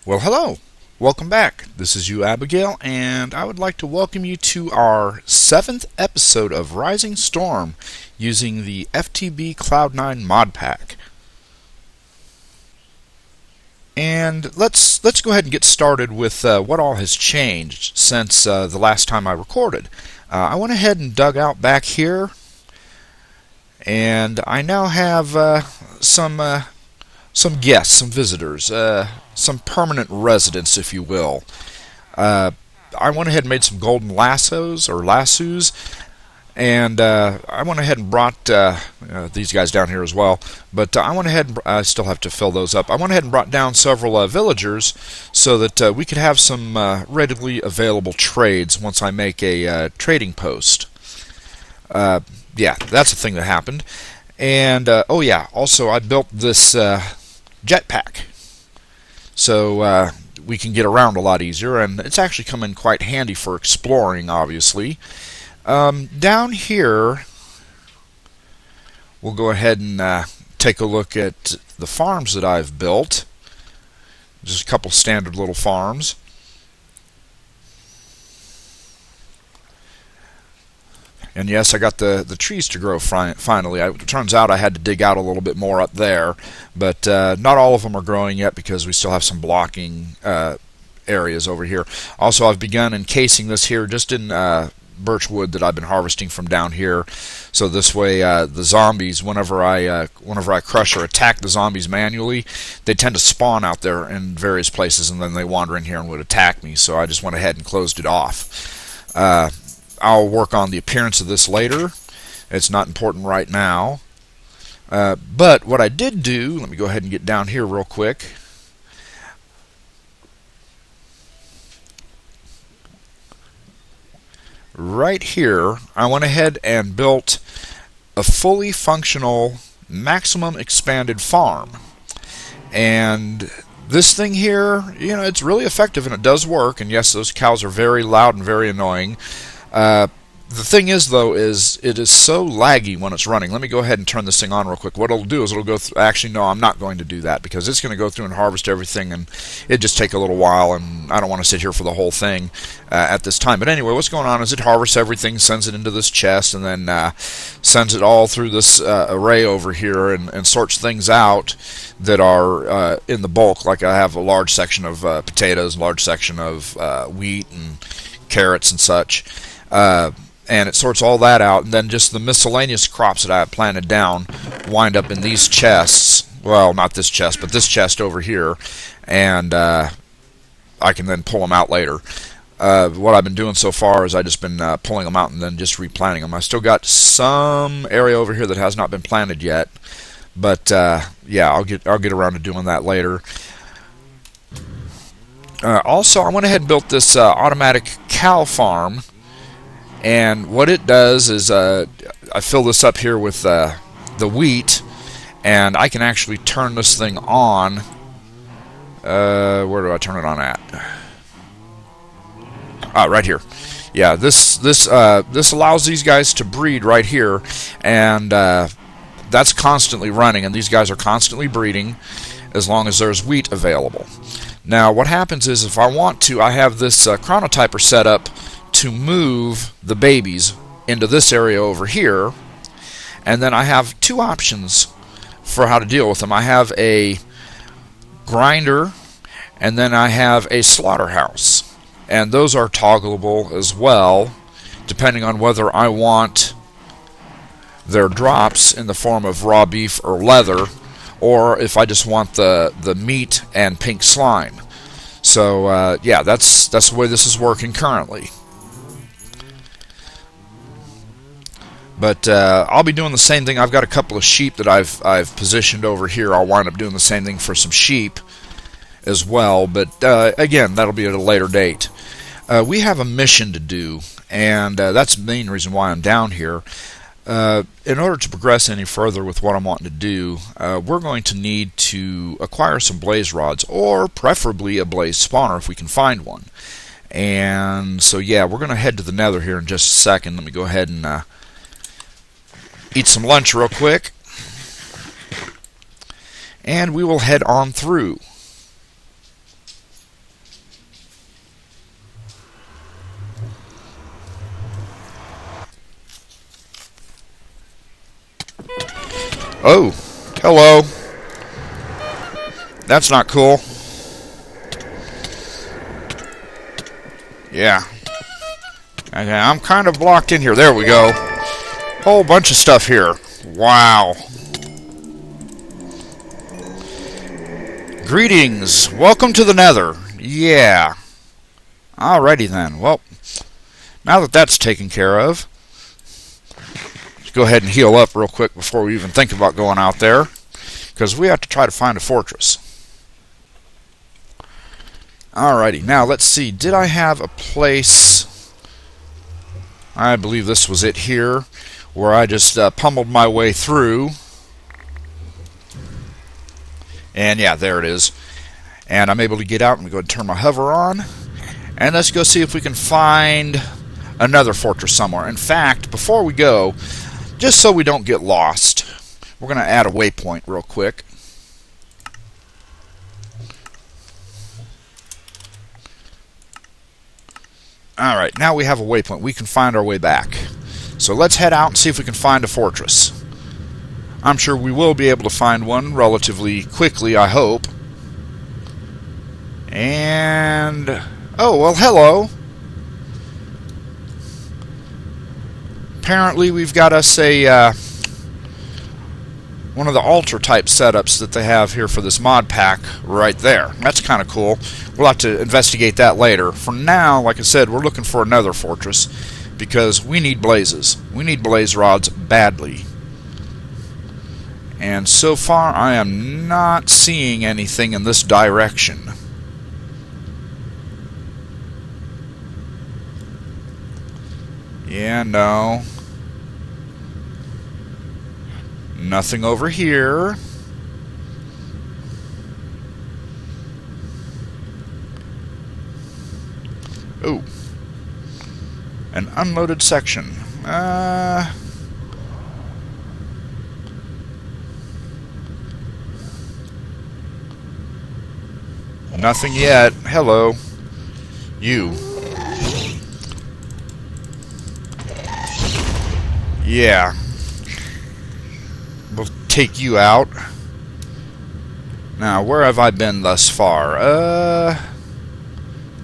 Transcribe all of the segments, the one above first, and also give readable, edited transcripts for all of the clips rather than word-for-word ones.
Well, hello. Welcome back. This is UOAbigail, and I would like to welcome you to our 7th episode of Rising Storm using the FTB Cloud 9 mod pack. And let's go ahead and get started with what all has changed since the last time I recorded. I went ahead and dug out back here, and I now have some guests, some visitors, some permanent residents, if you will. I went ahead and made some golden lassos, and I went ahead and brought these guys down here as well. But I went ahead and I still have to fill those up. I went ahead and brought down several villagers so that we could have some readily available trades once I make a trading post. Yeah, that's a thing that happened. And oh yeah, also I built this jetpack, so we can get around a lot easier, and it's actually come in quite handy for exploring, obviously. Down here, we'll go ahead and take a look at the farms that I've built. Just a couple standard little farms. And yes, I got the trees to grow finally. It turns out I had to dig out a little bit more up there, but not all of them are growing yet because we still have some blocking areas over here. Also, I've begun encasing this here just in birch wood that I've been harvesting from down here, so this way the zombies, whenever I crush or attack the zombies manually, they tend to spawn out there in various places, and then they wander in here and would attack me. So I just went ahead and closed it off. I'll work on the appearance of this later. It's not important right now. But what I did do, let me go ahead and get down here real quick. Right here, I went ahead and built a fully functional maximum expanded farm. And this thing here, it's really effective and it does work. And yes, those cows are very loud and very annoying. The thing is, though, is it is so laggy when it's running. Let me go ahead and turn this thing on real quick. What it'll do is it'll go through. Actually, no, I'm not going to do that because it's going to go through and harvest everything, and it just take a little while, and I don't want to sit here for the whole thing at this time. But anyway, what's going on is it harvests everything, sends it into this chest, and then sends it all through this array over here and sorts things out that are in the bulk. Like I have a large section of potatoes, a large section of wheat and carrots and such. And it sorts all that out, and then just the miscellaneous crops that I have planted down wind up in these chests. Well, not this chest, but this chest over here, and I can then pull them out later. What I've been doing so far is I've just been pulling them out and then just replanting them. I still got some area over here that has not been planted yet, but yeah, I'll get around to doing that later. Also, I went ahead and built this automatic cow farm. And what it does is I fill this up here with the wheat, and I can actually turn this thing on. Where do I turn it on at? Right here. Yeah, this allows these guys to breed right here, and that's constantly running, and these guys are constantly breeding as long as there's wheat available. Now, what happens is if I want to, I have this chronotyper set up to move the babies into this area over here, and then I have two options for how to deal with them. I have a grinder, and then I have a slaughterhouse, and those are toggleable as well, depending on whether I want their drops in the form of raw beef or leather, or if I just want the meat and pink slime. So yeah, that's the way this is working currently. But I'll be doing the same thing. I've got a couple of sheep that I've positioned over here. I'll wind up doing the same thing for some sheep as well. But again, that'll be at a later date. We have a mission to do, and that's the main reason why I'm down here. In order to progress any further with what I'm wanting to do, we're going to need to acquire some blaze rods, or preferably a blaze spawner if we can find one. And so yeah, we're going to head to the Nether here in just a second. Let me go ahead and eat some lunch real quick, and we will head on through. Oh, hello. That's not cool. Yeah. Okay, I'm kind of blocked in here. There we go. Whole bunch of stuff here. Wow. Greetings. Welcome to the Nether. Yeah. Alrighty then. Well, now that that's taken care of, let's go ahead and heal up real quick before we even think about going out there, because we have to try to find a fortress. Alrighty, now let's see. Did I have a place? I believe this was it here, where I just pummeled my way through. And yeah, there it is. And I'm able to get out and go ahead and turn my hover on. And let's go see if we can find another fortress somewhere. In fact, before we go, just so we don't get lost, we're going to add a waypoint real quick. Alright, now we have a waypoint. We can find our way back. So let's head out and see if we can find a fortress. I'm sure we will be able to find one relatively quickly, I hope. And... oh, well, hello. Apparently we've got us a... one of the altar type setups that they have here for this mod pack right there. That's kind of cool. We'll have to investigate that later. For now, like I said, we're looking for another fortress because we need blazes. We need blaze rods badly. And so far, I am not seeing anything in this direction. Yeah, no. Nothing over here. Ooh. An unloaded section. Nothing yet. Hello. You. Yeah. We'll take you out. Now, where have I been thus far?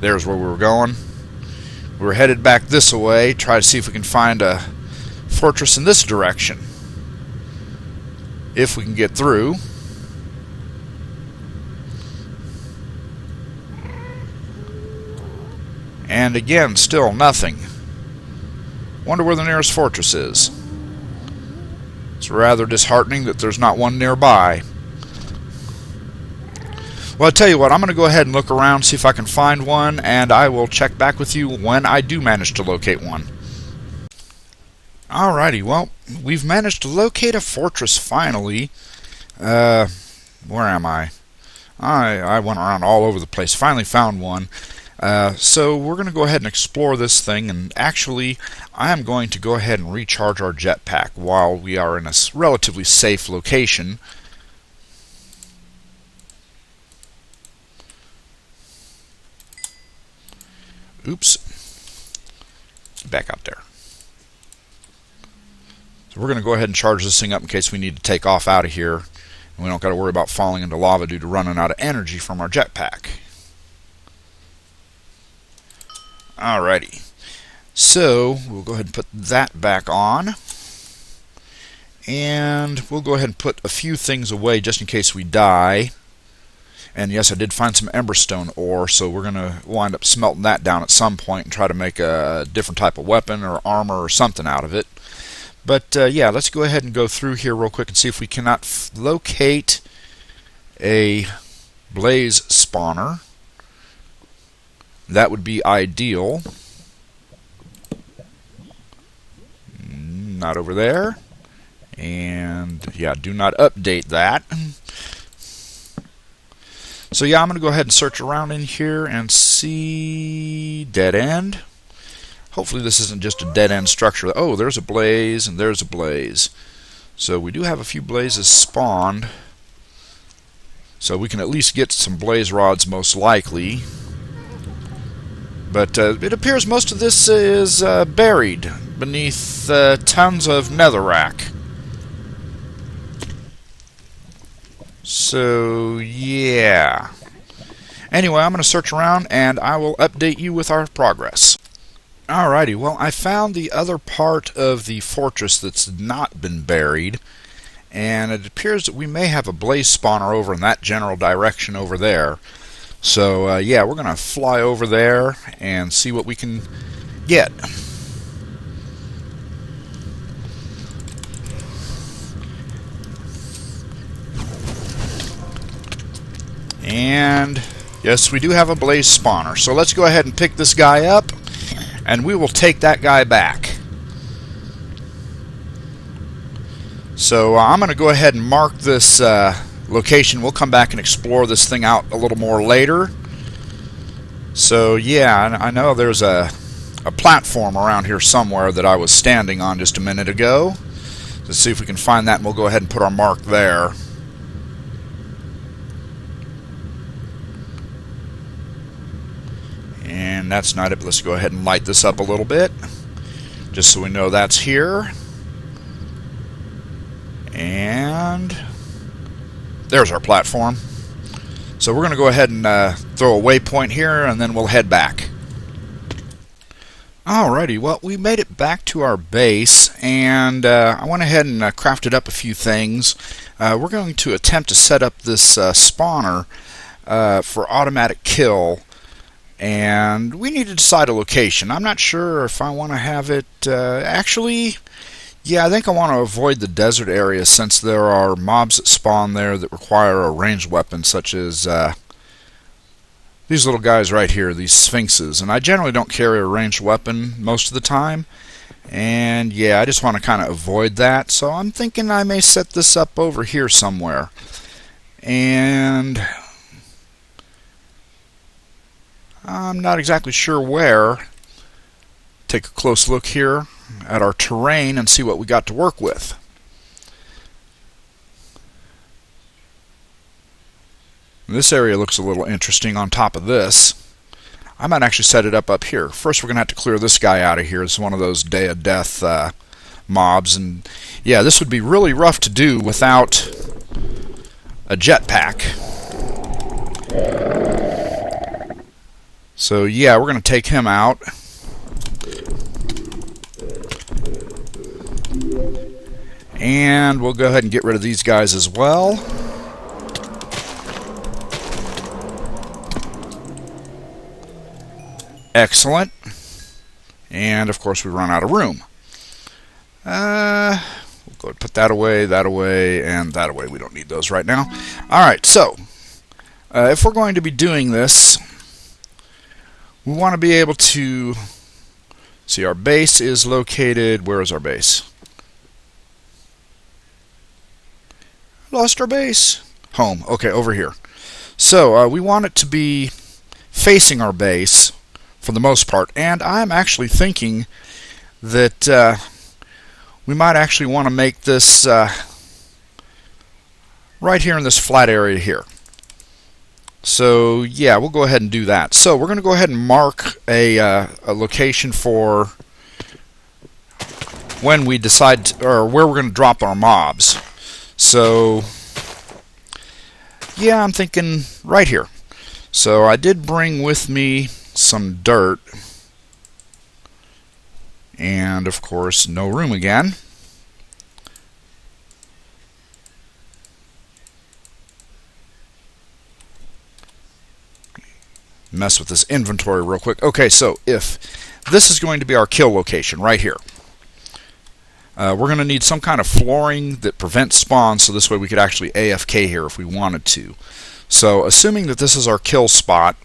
There's where we were going. We're headed back this way. Try to see if we can find a fortress in this direction. If we can get through. And again, still nothing. Wonder where the nearest fortress is. It's rather disheartening that there's not one nearby. Well, I'll tell you what, I'm going to go ahead and look around, see if I can find one, and I will check back with you when I do manage to locate one. Alrighty, well, we've managed to locate a fortress finally. Where am I? I went around all over the place, finally found one. So we're going to go ahead and explore this thing, and actually I am going to go ahead and recharge our jetpack while we are in a relatively safe location. Oops. Back out there. So we're going to go ahead and charge this thing up in case we need to take off out of here, and we don't got to worry about falling into lava due to running out of energy from our jetpack. Alrighty, so we'll go ahead and put that back on, and we'll go ahead and put a few things away just in case we die. And yes, I did find some emberstone ore, so we're going to wind up smelting that down at some point and try to make a different type of weapon or armor or something out of it. But yeah, let's go ahead and go through here real quick and see if we cannot locate a blaze spawner. That would be ideal. Not over there. And yeah, do not update that. So yeah, I'm going to go ahead and search around in here and see dead end. Hopefully this isn't just a dead end structure. Oh, there's a blaze and there's a blaze. So we do have a few blazes spawned. So we can at least get some blaze rods most likely. But it appears most of this is buried beneath tons of netherrack. So, yeah. Anyway, I'm going to search around and I will update you with our progress. Alrighty, well, I found the other part of the fortress that's not been buried, and it appears that we may have a blaze spawner over in that general direction over there. So, yeah, we're going to fly over there and see what we can get. And yes, we do have a blaze spawner. So let's go ahead and pick this guy up, and we will take that guy back. So I'm going to go ahead and mark this location. We'll come back and explore this thing out a little more later. So yeah, I know there's a platform around here somewhere that I was standing on just a minute ago. Let's see if we can find that, and we'll go ahead and put our mark there. And that's not it, but let's go ahead and light this up a little bit, just so we know that's here. And there's our platform. So we're going to go ahead and throw a waypoint here, and then we'll head back. Alrighty, well, we made it back to our base, and I went ahead and crafted up a few things. We're going to attempt to set up this spawner for automatic kill. And we need to decide a location. I'm not sure if I want to have it... actually, yeah, I think I want to avoid the desert area, since there are mobs that spawn there that require a ranged weapon, such as these little guys right here, these sphinxes. And I generally don't carry a ranged weapon most of the time. And yeah, I just want to kind of avoid that. So I'm thinking I may set this up over here somewhere. And I'm not exactly sure where. Take a close look here at our terrain and see what we got to work with. This area looks a little interesting on top of this. I might actually set it up here. First, we're going to have to clear this guy out of here. It's one of those Day of Death mobs. And yeah, this would be really rough to do without a jetpack. So yeah, we're going to take him out. And we'll go ahead and get rid of these guys as well. Excellent. And of course we run out of room. We'll go ahead and put that away, and that away. We don't need those right now. Alright, so if we're going to be doing this, we want to be able to see our base is located. Where is our base? Lost our base. Home. Okay, over here. So we want it to be facing our base for the most part, and I'm actually thinking that we might actually want to make this right here in this flat area here. So yeah, we'll go ahead and do that. So we're going to go ahead and mark a location for when we decide or where we're going to drop our mobs. So yeah, I'm thinking right here. So I did bring with me some dirt, and of course no room again. Mess with this inventory real quick. Okay, so if this is going to be our kill location right here, we're going to need some kind of flooring that prevents spawn, so this way we could actually AFK here if we wanted to. So assuming that this is our kill spot,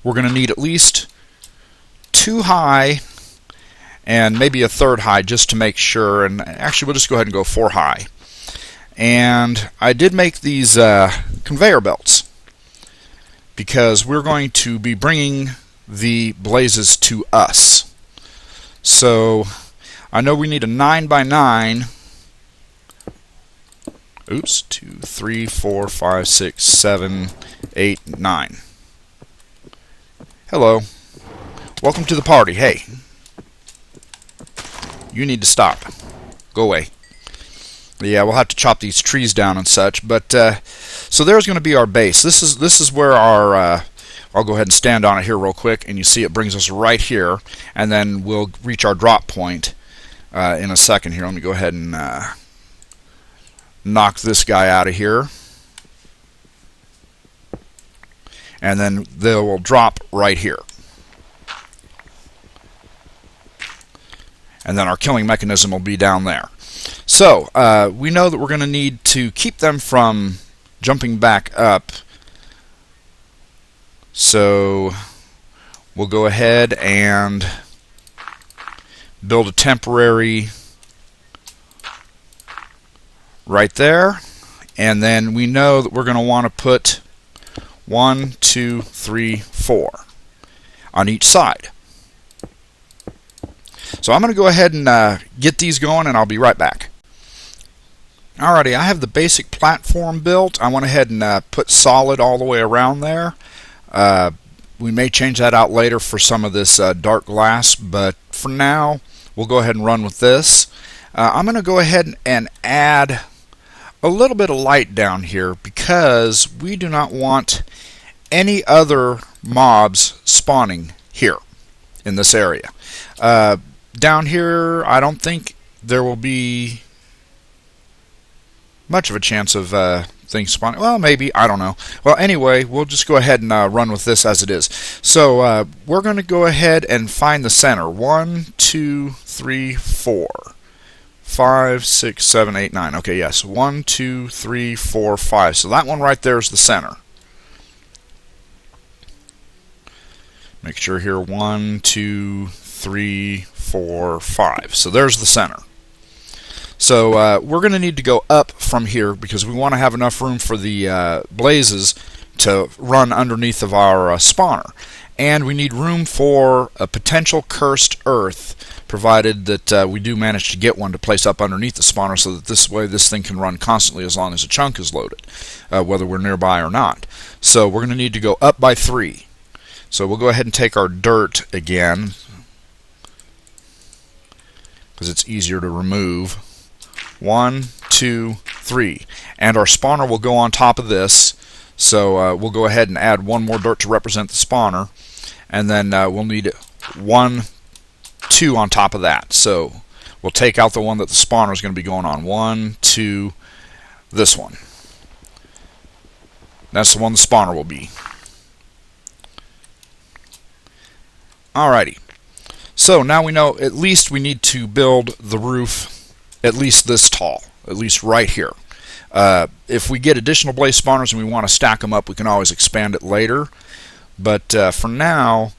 we're going to need at least 2 high and maybe a 3rd high just to make sure, and actually we'll just go ahead and go 4 high. And I did make these conveyor belts because we're going to be bringing the blazes to us. So I know we need a 9x9. Oops, 2, 3, 4, 5, 6, 7, 8, 9. Hello. Welcome to the party. Hey. You need to stop. Go away. Yeah, we'll have to chop these trees down and such. But so there's going to be our base. This is where our I'll go ahead and stand on it here real quick, and you see it brings us right here, and then we'll reach our drop point in a second here. Let me go ahead and knock this guy out of here, and then they will drop right here. And then our killing mechanism will be down there. So we know that we're going to need to keep them from jumping back up. So we'll go ahead and build a temporary right there. And then we know that we're going to want to put 1, 2, 3, 4 on each side. So I'm going to go ahead and get these going, and I'll be right back. Alrighty, I have the basic platform built. I went ahead and put solid all the way around there. We may change that out later for some of this dark glass, but for now we'll go ahead and run with this. I'm going to go ahead and add a little bit of light down here because we do not want any other mobs spawning here in this area. Down here I don't think there will be much of a chance of things spawning. Well, maybe, I don't know. Well, anyway, we'll just go ahead and run with this as it is. So we're going to go ahead and find the center. 1, 2, 3, 4, 5, 6, 7, 8, 9. Okay, yes. 1, 2, 3, 4, 5. So that one right there is the center. Make sure here 1, 2, 3, 4, 5. So there's the center. So we're going to need to go up from here because we want to have enough room for the blazes to run underneath of our spawner. And we need room for a potential cursed earth, provided that we do manage to get one to place up underneath the spawner, so that this way this thing can run constantly as long as a chunk is loaded, whether we're nearby or not. So we're going to need to go up by 3. So we'll go ahead and take our dirt again, because it's easier to remove. 1, 2, 3. And our spawner will go on top of this. So we'll go ahead and add one more dirt to represent the spawner. And then we'll need 1, 2 on top of that. So we'll take out the one that the spawner is going to be going on. 1, 2, this one. That's the one the spawner will be. Alrighty. So now we know at least we need to build the roof at least this tall, at least right here. If we get additional blaze spawners and we want to stack them up, we can always expand it later. But for now,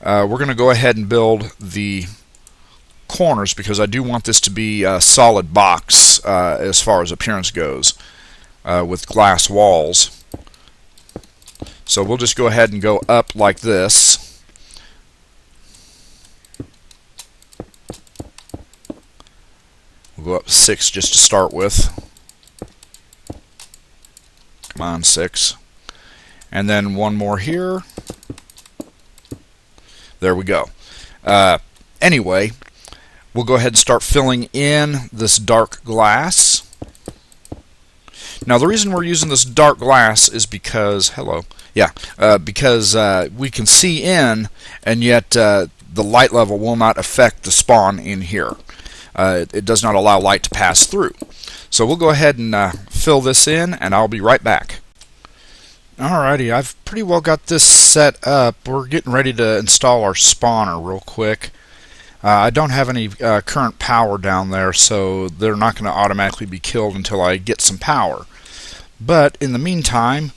we're going to go ahead and build the corners because I do want this to be a solid box as far as appearance goes with glass walls. So we'll just go ahead and go up like this. We'll go up 6 just to start with. Come on, 6. And then one more here. There we go. Anyway, we'll go ahead and start filling in this dark glass. Now the reason we're using this dark glass is because, because we can see in, and yet the light level will not affect the spawn in here. It does not allow light to pass through. So we'll go ahead and fill this in, and I'll be right back. Alrighty, I've pretty well got this set up. We're getting ready to install our spawner real quick. I don't have any current power down there, so they're not going to automatically be killed until I get some power. But in the meantime,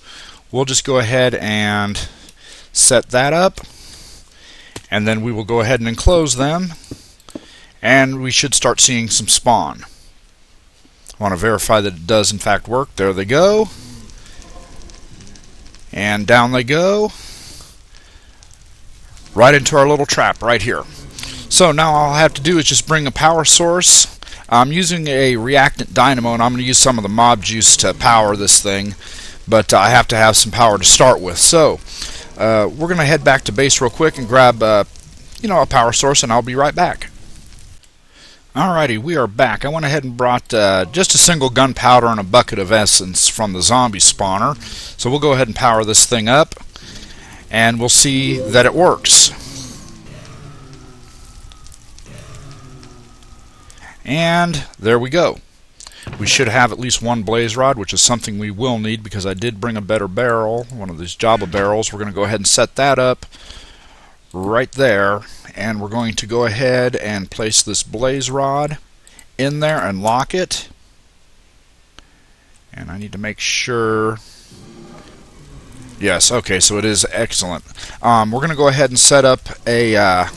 we'll just go ahead and set that up, and then we will go ahead and enclose them. And we should start seeing some spawn. I want to verify that it does in fact work. There they go. And down they go. Right into our little trap right here. So now all I have to do is just bring a power source. I'm using a reactant dynamo, and I'm going to use some of the mob juice to power this thing. But I have to have some power to start with. So we're going to head back to base real quick and grab a power source, and I'll be right back. Alrighty, we are back. I went ahead and brought just a single gunpowder and a bucket of essence from the zombie spawner. So we'll go ahead and power this thing up, and we'll see that it works. And there we go. We should have at least one blaze rod, which is something we will need because I did bring a better barrel, one of these Java barrels. We're going to go ahead and set that up right there, and we're going to go ahead and place this blaze rod in there and lock it. And I need to make sure. Yes, okay, so it is excellent. We're going to go ahead and set up a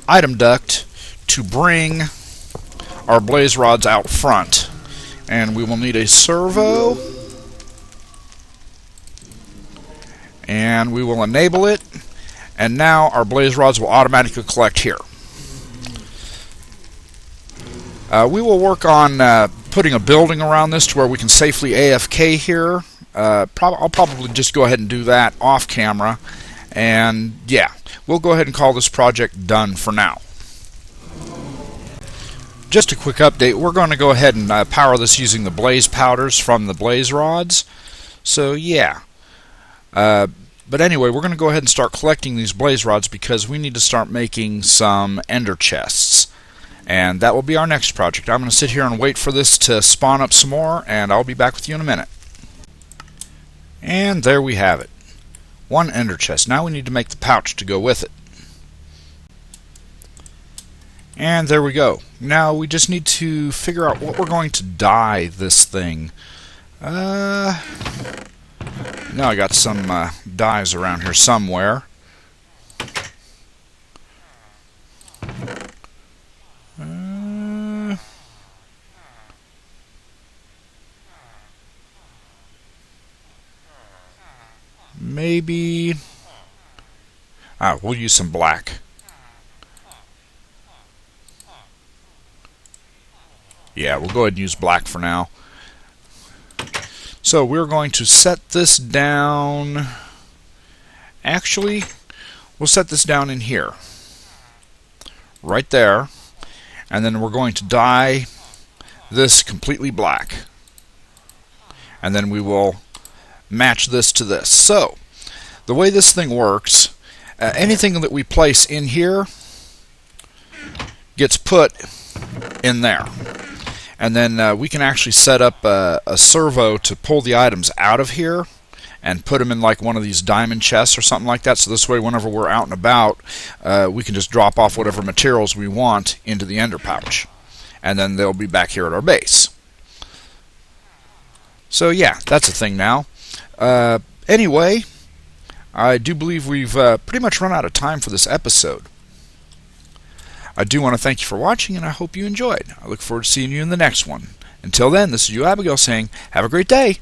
item duct to bring our blaze rods out front. And we will need a servo, and we will enable it, and now our blaze rods will automatically collect here. We will work on putting a building around this to where we can safely AFK here. I'll probably just go ahead and do that off camera, and yeah, we'll go ahead and call this project done for now. Just a quick update, we're going to go ahead and power this using the blaze powders from the blaze rods. So yeah. But anyway, we're going to go ahead and start collecting these blaze rods because we need to start making some ender chests. And that will be our next project. I'm going to sit here and wait for this to spawn up some more, and I'll be back with you in a minute. And there we have it. One ender chest. Now we need to make the pouch to go with it. And there we go. Now we just need to figure out what we're going to dye this thing. Now I got some dyes around here somewhere. Maybe. We'll use some black. Yeah, we'll go ahead and use black for now. So we're going to set this down. Actually, we'll set this down in here. Right there. And then we're going to dye this completely black. And then we will match this to this. So, the way this thing works, anything that we place in here gets put in there. And then we can actually set up a servo to pull the items out of here and put them in like one of these diamond chests or something like that. So this way, whenever we're out and about, we can just drop off whatever materials we want into the ender pouch. And then they'll be back here at our base. So yeah, that's a thing now. Anyway, I do believe we've pretty much run out of time for this episode. I do want to thank you for watching, and I hope you enjoyed. I look forward to seeing you in the next one. Until then, this is UOAbigail saying, have a great day.